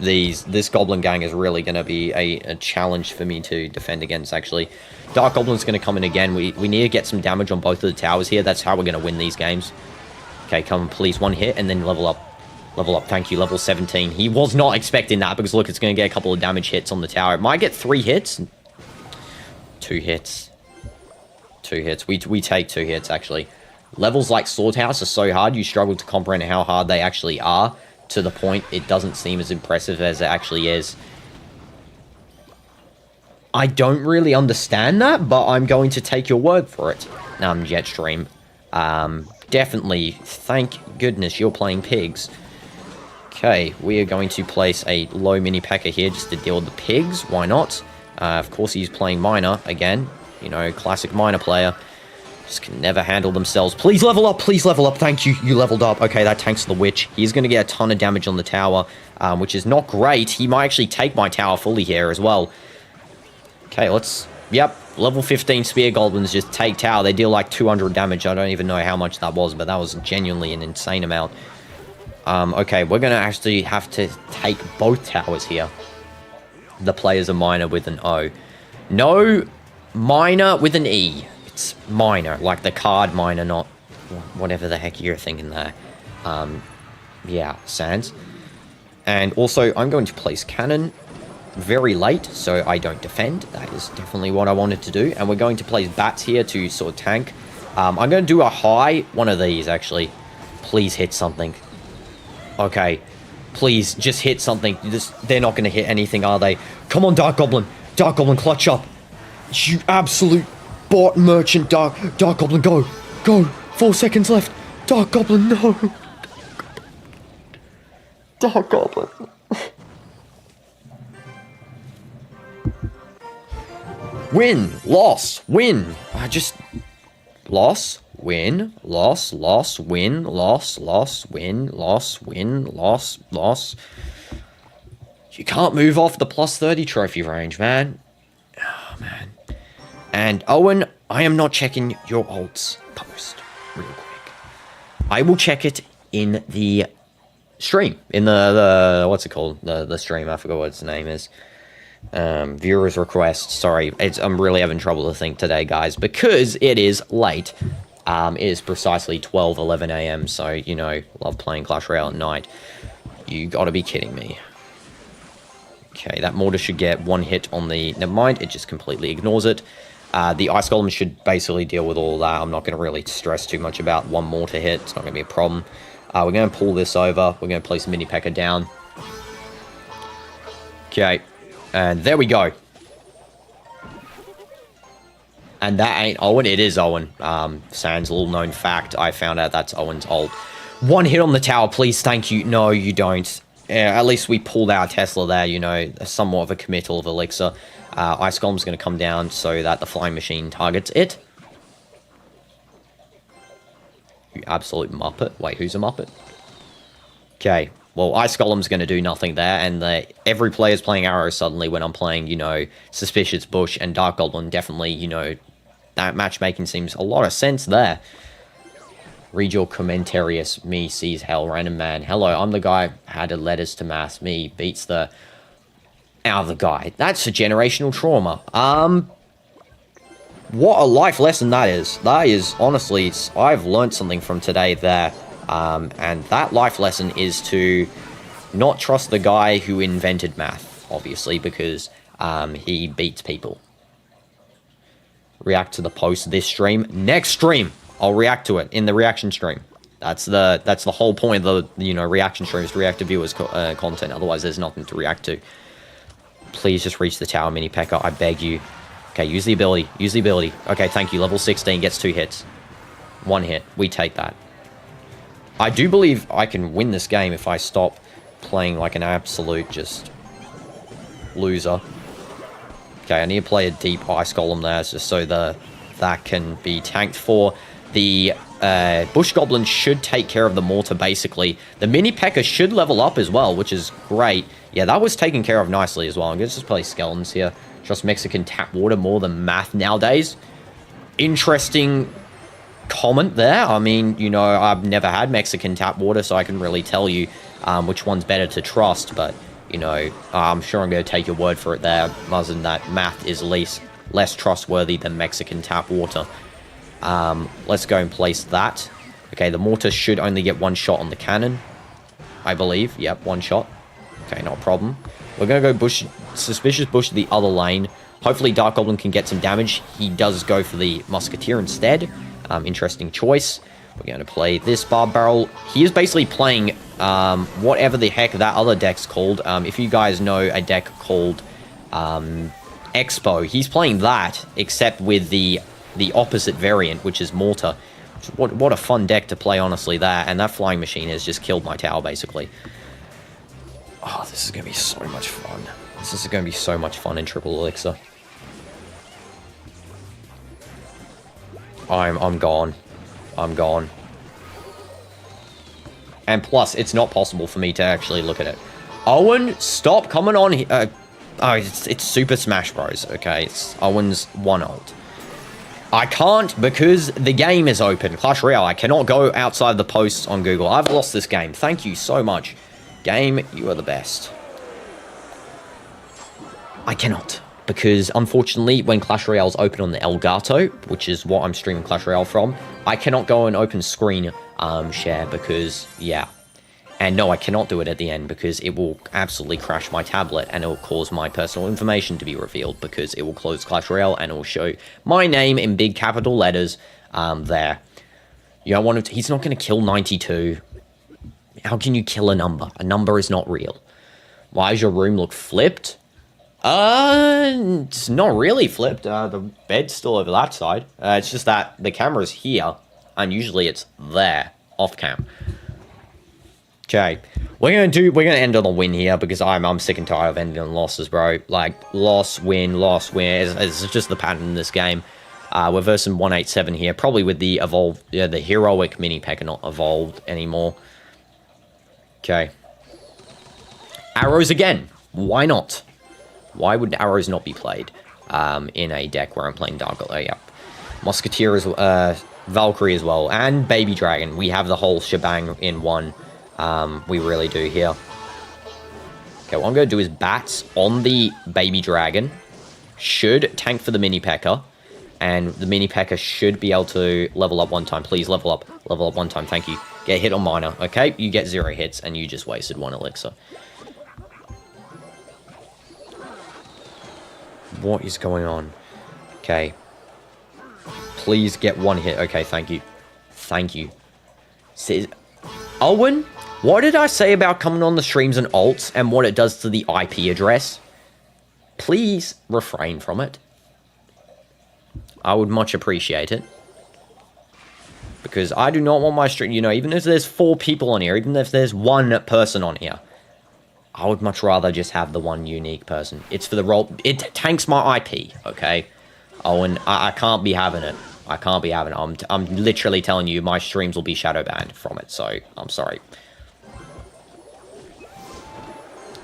This Goblin Gang is really going to be a challenge for me to defend against, actually. Dark Goblin's going to come in again. We need to get some damage on both of the towers here. That's how we're going to win these games. Okay, come on, please. 1 hit and then level up. Level up, thank you. Level 17. He was not expecting that because, look, it's going to get a couple of damage hits on the tower. It might get 3 hits. 2 hits. 2 hits. We take 2 hits, actually. Levels like Swordhouse are so hard, you struggle to comprehend how hard they actually are, to the point it doesn't seem as impressive as it actually is. I don't really understand that, but I'm going to take your word for it. Jetstream. Definitely, thank goodness you're playing pigs. Okay, we are going to place a low mini P.E.K.K.A. here just to deal with the pigs. Why not? Of course, he's playing Miner again. You know, classic Miner player. Just can never handle themselves. Please level up. Please level up. Thank you. You leveled up. Okay, that tanks the Witch. He's going to get a ton of damage on the tower, which is not great. He might actually take my tower fully here as well. Okay, let's Yep, level 15 spear goblins just take tower. They deal like 200 damage. I don't even know how much that was, but that was genuinely an insane amount. Okay, we're going to actually have to take both towers here. The players are minor with an O. No, minor with an E. It's minor, like the card minor, not whatever the heck you're thinking there. Yeah, Sans. And also, I'm going to place cannon very late, so I don't defend. That is definitely what I wanted to do. And we're going to place bats here to sort of tank. I'm going to do a high, one of these, actually. Please hit something. Okay. Please, just hit something. They're not going to hit anything, are they? Come on, Dark Goblin. Dark Goblin, clutch up. You absolute bot merchant, Dark Goblin, go. Go. 4 seconds left. Dark Goblin, no. Dark Goblin. Win, loss, win. I just... Loss, win, loss, loss, win, loss, loss, win, loss, win, loss, loss. You can't move off the plus 30 trophy range, man. Oh, man. And Owen, I am not checking your ults post real quick. I will check it in the stream. In the what's it called? The stream, I forgot what its name is. Viewers request. Sorry, I'm really having trouble to think today, guys, because it is late. It is precisely 12:11 a.m. So, you know, love playing Clash Royale at night. You gotta be kidding me. Okay, that mortar should get one hit on the... Never mind, it just completely ignores it. The Ice Golem should basically deal with all that. I'm not going to really stress too much about one mortar hit. It's not going to be a problem. We're going to pull this over. We're going to place Mini P.E.K.K.A down. Okay. And there we go. And that ain't Owen. It is Owen. Sans little known fact. I found out that's Owen's ult. One hit on the tower, please. Thank you. No, you don't. At least we pulled our Tesla there, you know, somewhat of a committal of Elixir. Ice Golem's going to come down so that the flying machine targets it. You absolute muppet. Wait, who's a muppet? Okay. Well, Ice Golem's going to do nothing there, and every player's playing Arrow suddenly when I'm playing, you know, Suspicious Bush and Dark Goblin. Definitely, you know, that matchmaking seems a lot of sense there. Read your commentarius. Me sees hell. Random man. Hello, I'm the guy had a letters to mass. Me beats the other guy. That's a generational trauma. What a life lesson that is. That is, honestly, I've learned something from today there. And that life lesson is to not trust the guy who invented math, obviously, because he beats people. React to the post this stream. Next stream, I'll react to it in the reaction stream. That's the whole point of the, you know, reaction stream is to react to viewers' content. Otherwise, there's nothing to react to. Please just reach the tower, Mini P.E.K.K.A. I beg you. Okay, use the ability. Use the ability. Okay, thank you. Level 16 gets 2 hits. 1 hit. We take that. I do believe I can win this game if I stop playing like an absolute just loser. Okay, I need to play a deep Ice Golem there just so that can be tanked for. The Bush Goblin should take care of the mortar, basically. The Mini P.E.K.K.A should level up as well, which is great. Yeah, that was taken care of nicely as well. I'm going to just play Skeletons here. Trust Mexican tap water more than math nowadays. Interesting comment there. I mean, you know, I've never had Mexican tap water, so I can really tell you which one's better to trust. But, you know, I'm sure I'm going to take your word for it there, Muzzin, that math is less trustworthy than Mexican tap water. Let's go and place that. Okay, the mortar should only get 1 shot on the cannon, I believe. Yep, 1 shot. Okay, not a problem. We're going to go Suspicious Bush to the other lane. Hopefully Dark Goblin can get some damage. He does go for the Musketeer instead. Interesting choice. We're going to play this Barb Barrel. He is basically playing whatever the heck that other deck's called. If you guys know a deck called Expo, he's playing that, except with the opposite variant, which is Mortar. What a fun deck to play, honestly, there. And that Flying Machine has just killed my tower, basically. Oh, this is going to be so much fun. This is going to be so much fun in Triple Elixir. I'm gone. I'm gone. And plus, it's not possible for me to actually look at it. Owen, stop coming on here. Oh, it's Super Smash Bros. Okay, it's Owen's 1 ult. I can't because the game is open. Clash Royale. I cannot go outside the posts on Google. I've lost this game. Thank you so much. Game, you are the best. I cannot. Because, unfortunately, when Clash Royale is open on the Elgato, which is what I'm streaming Clash Royale from, I cannot go and open screen share because, yeah. And no, I cannot do it at the end because it will absolutely crash my tablet and it will cause my personal information to be revealed because it will close Clash Royale and it will show my name in big capital letters there. You don't want to, he's not going to kill 92. How can you kill a number? A number is not real. Why does your room look flipped? It's not really flipped. The bed's still over that side. It's just that the camera's here, and usually it's there, off cam. Okay, we're gonna end on a win here because I'm sick and tired of ending on losses, bro. Like loss, win, it's just the pattern in this game. We're versing 187 here, probably with the evolved, the heroic mini P.E.K.K.A not evolved anymore. Okay, arrows again. Why not? Why would arrows not be played in a deck where I'm playing Dark? Oh, yeah. Musketeer, Valkyrie as well, and Baby Dragon. We have the whole shebang in one. We really do here. Okay, what I'm going to do is bats on the Baby Dragon. Should tank for the mini P.E.K.K.A. And the mini P.E.K.K.A should be able to level up one time. Please level up. Level up one time. Thank you. Get hit on minor. Okay, you get 0 hits and you just wasted 1 elixir. What is going on? Okay. Please get 1 hit. Okay, thank you. Thank you. Owen, what did I say about coming on the streams and ults and what it does to the IP address? Please refrain from it. I would much appreciate it. Because I do not want my stream, you know, even if there's 4 people on here, even if there's 1 person on here, I would much rather just have the 1 unique person. It's for the role. It tanks my IP, okay? Oh, and I can't be having it. I can't be having it. I'm literally telling you my streams will be shadow banned from it, so I'm sorry.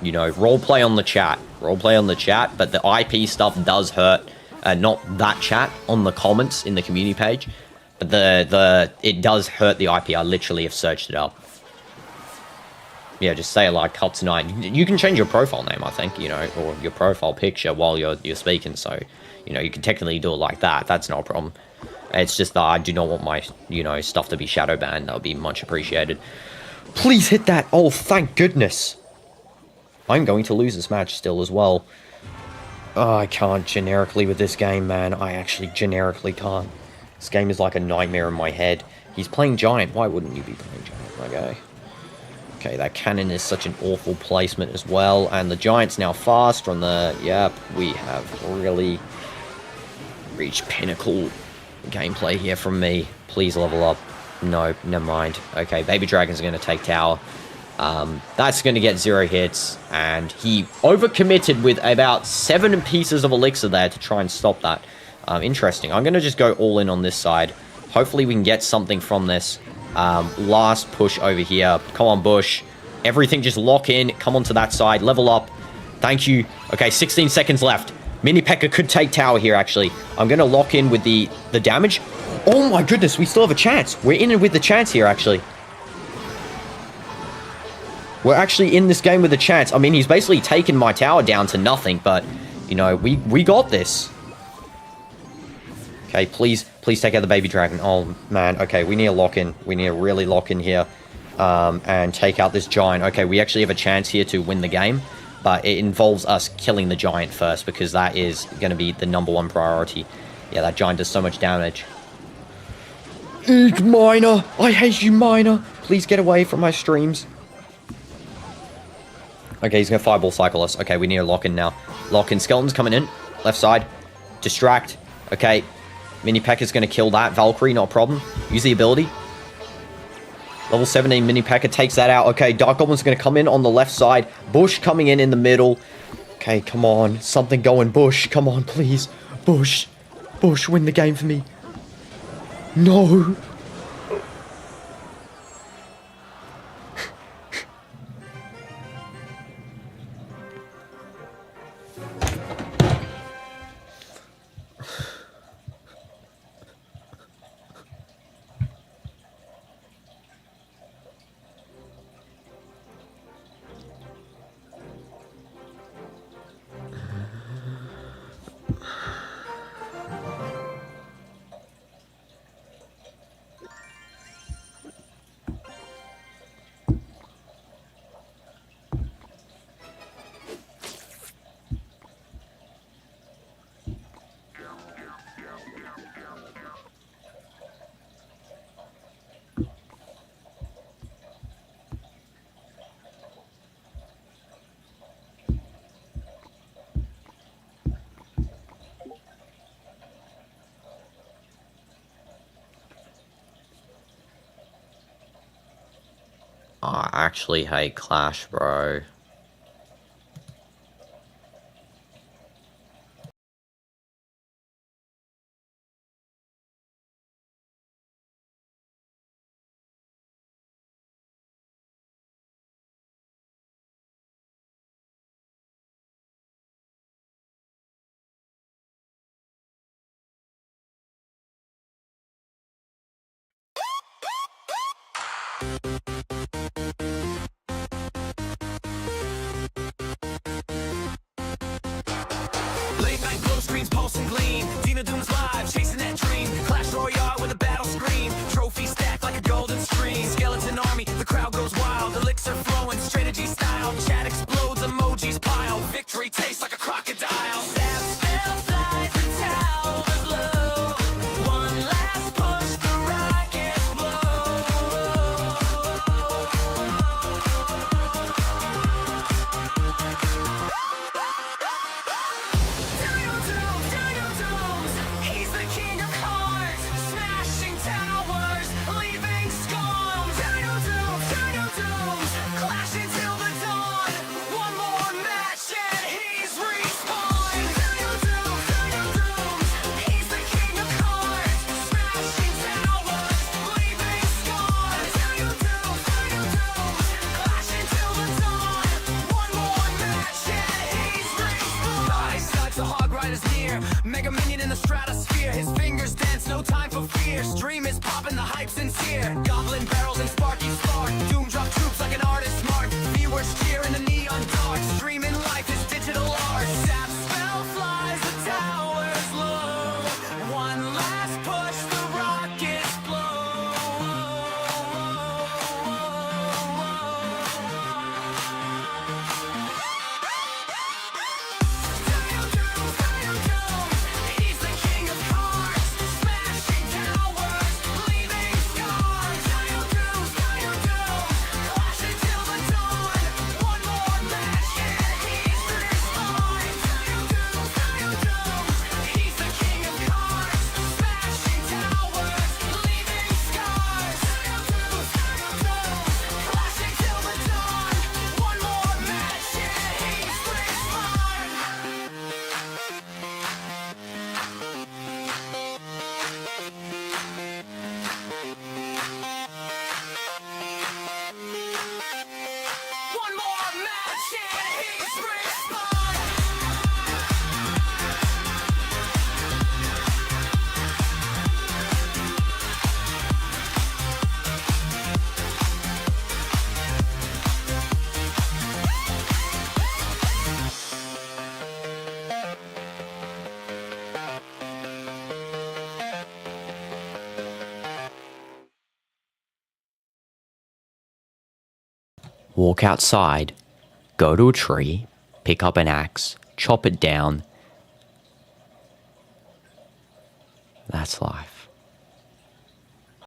You know, roleplay on the chat. Roleplay on the chat, but the IP stuff does hurt. Not that chat on the comments in the community page, but it does hurt the IP. I literally have searched it up. Yeah, just say like cut tonight. You can change your profile name, I think, you know, or your profile picture while you're speaking. So, you know, you can technically do it like that. That's not a problem. It's just that I do not want my, you know, stuff to be shadow banned. That would be much appreciated. Please hit that. Oh, thank goodness. I'm going to lose this match still as well. Oh, I can't generically with this game, man. I actually generically can't. This game is like a nightmare in my head. He's playing Giant. Why wouldn't you be playing Giant? Okay. Okay, that cannon is such an awful placement as well. And the Giant's now fast from the... Yep, we have really reached pinnacle gameplay here from me. Please level up. No, never mind. Okay, Baby Dragon's going to take tower. That's going to get 0 hits. And he overcommitted with about 7 pieces of elixir there to try and stop that. Interesting. I'm going to just go all in on this side. Hopefully we can get something from this. Last push over here. Come on, Bush. Everything just lock in. Come onto that side. Level up. Thank you. Okay, 16 seconds left. Mini P.E.K.K.A could take tower here, actually. I'm going to lock in with the damage. Oh my goodness, we still have a chance. We're in it with the chance here, actually. We're actually in this game with a chance. I mean, he's basically taken my tower down to nothing, but, you know, we got this. Okay, please take out the Baby Dragon. Oh, man. Okay, we need to lock in. We need to really lock in here and take out this Giant. Okay, we actually have a chance here to win the game, but it involves us killing the Giant first because that is going to be the #1 priority. Yeah, that Giant does so much damage. Eek, Miner! I hate you, Miner! Please get away from my streams. Okay, he's going to Fireball Cycle us. Okay, we need to lock in now. Lock in. Skeleton's coming in. Left side. Distract. Okay. Mini P.E.K.K.A is going to kill that. Valkyrie, not a problem. Use the ability. Level 17 Mini P.E.K.K.A takes that out. Okay, Dark Goblin's going to come in on the left side. Bush coming in the middle. Okay, come on. Something going. Bush, come on, please. Bush. Bush, win the game for me. No. I actually hate Clash, bro. Late night glow screens pulse and gleam. DinoDoomz live, chasing that dream. Clash Royale with a battle scream. Trophy stacked like a golden stream. Skeleton army, the crowd goes wild. Elixir flowing, strategy style. Chat explodes, emojis pile. Victory tastes like a crocodile. Stab, spell, flies, the towers low. One last push, the rockets blow. DinoDoomz, he's the king of hearts, smashing towers, leaving scars. DinoDoomz, clashing till the dawn. One more match and he's respawned. DinoDoomz, he's the king of hearts, smashing towers, leaving scars. DinoDoomz, clashing till the dawn. One more match and he's respawned. Ice sucks, the hog rider's near. Mega minion in the stratosphere. His fingers dance, no time for fear. Stream is popping, the hype sincere. Goblin barrels and sparky spark. Doom drop troops like an artist mark. Viewers cheer in the neon dark. Streaming life is digital art. Sap spell flies, the towers low. One last push, the rockets he's the king of hearts, smashing towers, leaving scars. Clashing till the dawn. One more match and he's respawned. He's the king of hearts, smashing towers, leaving scars. Clashing till the dawn. One more match and he's respawned. One more match and he's respawned. Walk outside, go to a tree, pick up an axe, chop it down. That's life.